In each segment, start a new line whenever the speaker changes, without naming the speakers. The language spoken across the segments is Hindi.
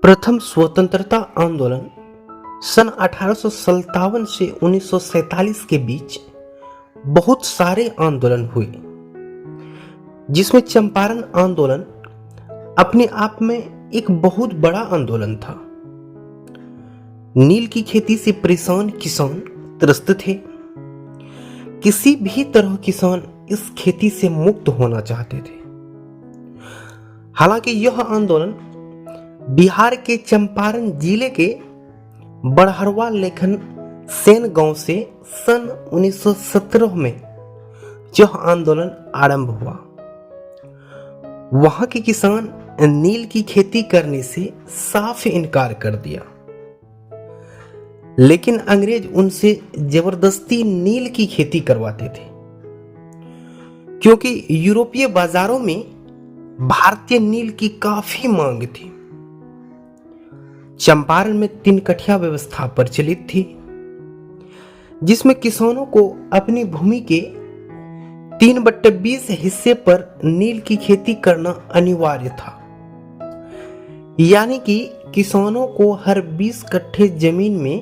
प्रथम स्वतंत्रता आंदोलन सन 1857 से 1947 के बीच बहुत सारे आंदोलन हुए, जिसमें चंपारण आंदोलन अपने आप में एक बहुत बड़ा आंदोलन था। नील की खेती से परेशान किसान त्रस्त थे। किसी भी तरह किसान इस खेती से मुक्त होना चाहते थे। हालांकि यह आंदोलन बिहार के चंपारण जिले के बड़हरवा लेखन सेन गांव से सन 1917 में यह आंदोलन आरंभ हुआ। वहां के किसान नील की खेती करने से साफ इनकार कर दिया, लेकिन अंग्रेज उनसे जबरदस्ती नील की खेती करवाते थे, क्योंकि यूरोपीय बाजारों में भारतीय नील की काफी मांग थी। चंपारण में 3 कठिया व्यवस्था प्रचलित थी, जिसमें किसानों को अपनी भूमि के 3/20 हिस्से पर नील की खेती करना अनिवार्य था। यानी कि किसानों को हर 20 कट्ठे जमीन में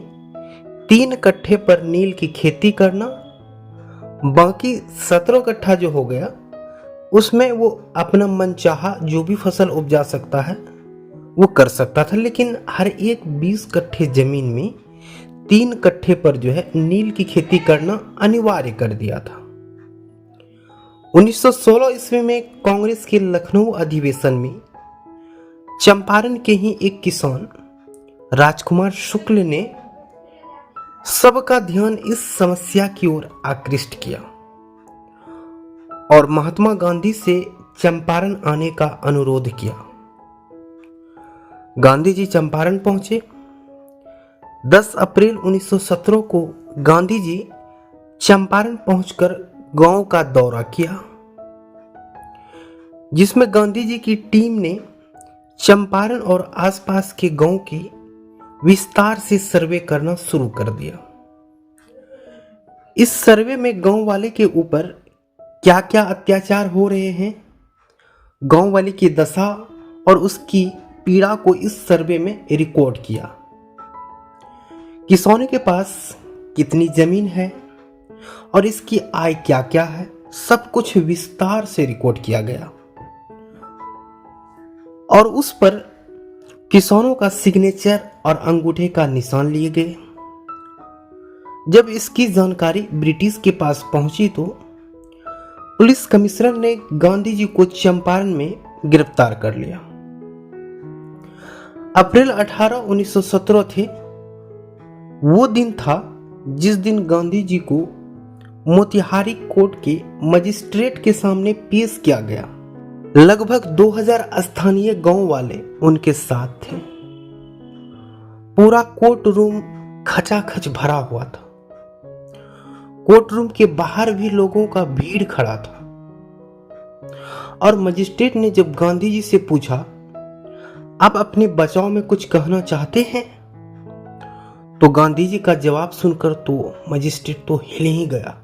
3 कट्ठे पर नील की खेती करना, बाकी 17 कट्ठा जो हो गया उसमें वो अपना मनचाहा जो भी फसल उपजा सकता है वो कर सकता था, लेकिन हर एक 20 कट्ठे जमीन में 3 कट्ठे पर जो है नील की खेती करना अनिवार्य कर दिया था। 1916 ईस्वी में कांग्रेस के लखनऊ अधिवेशन में चंपारण के ही एक किसान राजकुमार शुक्ल ने सबका ध्यान इस समस्या की ओर आकृष्ट किया और महात्मा गांधी से चंपारण आने का अनुरोध किया। गांधी जी चंपारण पहुंचे। 10 अप्रैल 1917 को गांधी जी चंपारण पहुंचकर गांव का दौरा किया, जिसमें गांधी जी की टीम ने चंपारण और आसपास के गांव की विस्तार से सर्वे करना शुरू कर दिया। इस सर्वे में गांव वाले के ऊपर क्या क्या अत्याचार हो रहे हैं, गांव वाले की दशा और उसकी पीड़ा को इस सर्वे में रिकॉर्ड किया। किसानों के पास कितनी जमीन है और इसकी आय क्या क्या है, सब कुछ विस्तार से रिकॉर्ड किया गया और उस पर किसानों का सिग्नेचर और अंगूठे का निशान लिए गए। जब इसकी जानकारी ब्रिटिश के पास पहुंची तो पुलिस कमिश्नर ने गांधी जी को चंपारण में गिरफ्तार कर लिया। अप्रैल 18, 1917 थे वो दिन था जिस दिन गांधी जी को मोतिहारी कोर्ट के मजिस्ट्रेट के सामने पेश किया गया। लगभग 2000 स्थानीय गांव वाले उनके साथ थे। पूरा कोर्ट रूम खचाखच भरा हुआ था। कोर्ट रूम के बाहर भी लोगों का भीड़ खड़ा था और मजिस्ट्रेट ने जब गांधी जी से पूछा, आप अपने बचाव में कुछ कहना चाहते हैं, तो गांधी जी का जवाब सुनकर तो मजिस्ट्रेट तो हिल ही गया।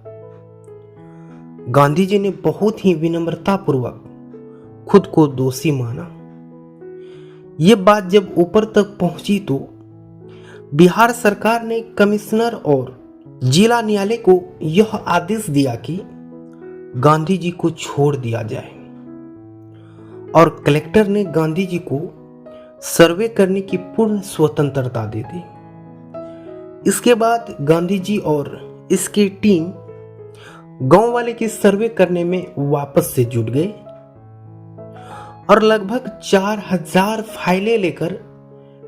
गांधी जी ने बहुत ही विनम्रता पूर्वक खुद को दोषी माना। यह बात जब ऊपर तक पहुंची तो बिहार सरकार ने कमिश्नर और जिला न्यायालय को यह आदेश दिया कि गांधी जी को छोड़ दिया जाए और कलेक्टर ने गांधी जी को सर्वे करने की पूर्ण स्वतंत्रता दे दी। इसके बाद गांधी जी और इसकी टीम गांव वाले की सर्वे करने में वापस से जुट गए और लगभग 4000 फाइलें लेकर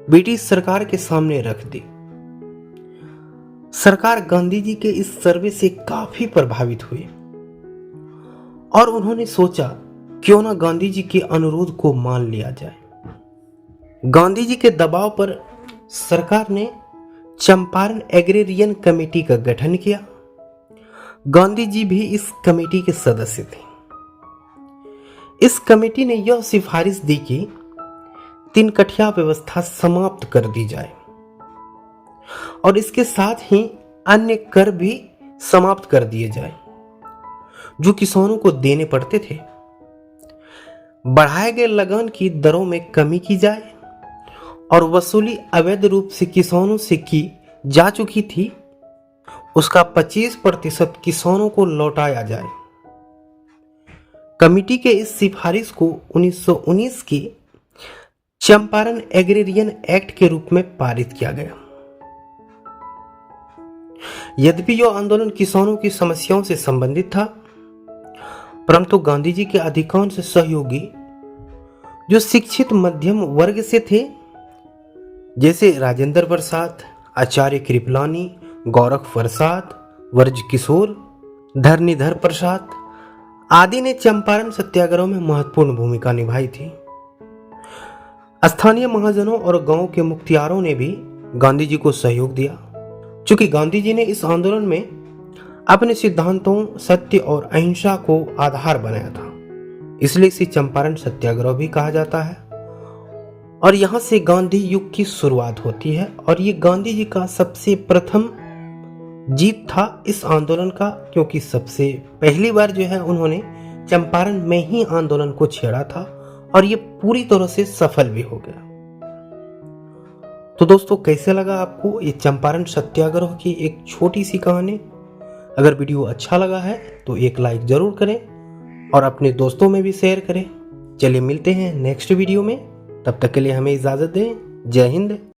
ब्रिटिश सरकार के सामने रख दी। सरकार गांधी जी के इस सर्वे से काफी प्रभावित हुई और उन्होंने सोचा क्यों ना गांधी जी के अनुरोध को मान लिया जाए। गांधी जी के दबाव पर सरकार ने चंपारण एग्रेरियन कमेटी का गठन किया। गांधी जी भी इस कमेटी के सदस्य थे। इस कमेटी ने यह सिफारिश दी कि 3 कठिया व्यवस्था समाप्त कर दी जाए और इसके साथ ही अन्य कर भी समाप्त कर दिए जाए जो किसानों को देने पड़ते थे। बढ़ाए गए लगान की दरों में कमी की जाए और वसूली अवैध रूप से किसानों से की जा चुकी थी, उसका 25% किसानों को लौटाया जाए। कमेटी के इस सिफारिश को 1919 के चंपारण एग्रेरियन एक्ट के रूप में पारित किया गया। यद्यपि यह आंदोलन किसानों की समस्याओं से संबंधित था, परंतु गांधी जी के अधिकांश सहयोगी जो शिक्षित मध्यम वर्ग से थे, जैसे राजेंद्र प्रसाद, आचार्य कृपलानी, गौरख प्रसाद, वर्ज किशोर, धरणीधर प्रसाद आदि ने चंपारण सत्याग्रह में महत्वपूर्ण भूमिका निभाई थी। स्थानीय महाजनों और गांव के मुखियारों ने भी गांधी जी को सहयोग दिया। चूंकि गांधी जी ने इस आंदोलन में अपने सिद्धांतों, सत्य और अहिंसा को आधार बनाया था, इसलिए इसे चंपारण सत्याग्रह भी कहा जाता है। और यहां से गांधी युग की शुरुआत होती है और ये गांधी जी का सबसे प्रथम जीत था इस आंदोलन का, क्योंकि सबसे पहली बार जो है उन्होंने चंपारण में ही आंदोलन को छेड़ा था और ये पूरी तरह से सफल भी हो गया। तो दोस्तों, कैसे लगा आपको ये चंपारण सत्याग्रह की एक छोटी सी कहानी? अगर वीडियो अच्छा लगा है तो एक लाइक जरूर करें और अपने दोस्तों में भी शेयर करें। चलिए मिलते हैं नेक्स्ट वीडियो में, तब तक के लिए हमें इजाजत दें। जय हिंद।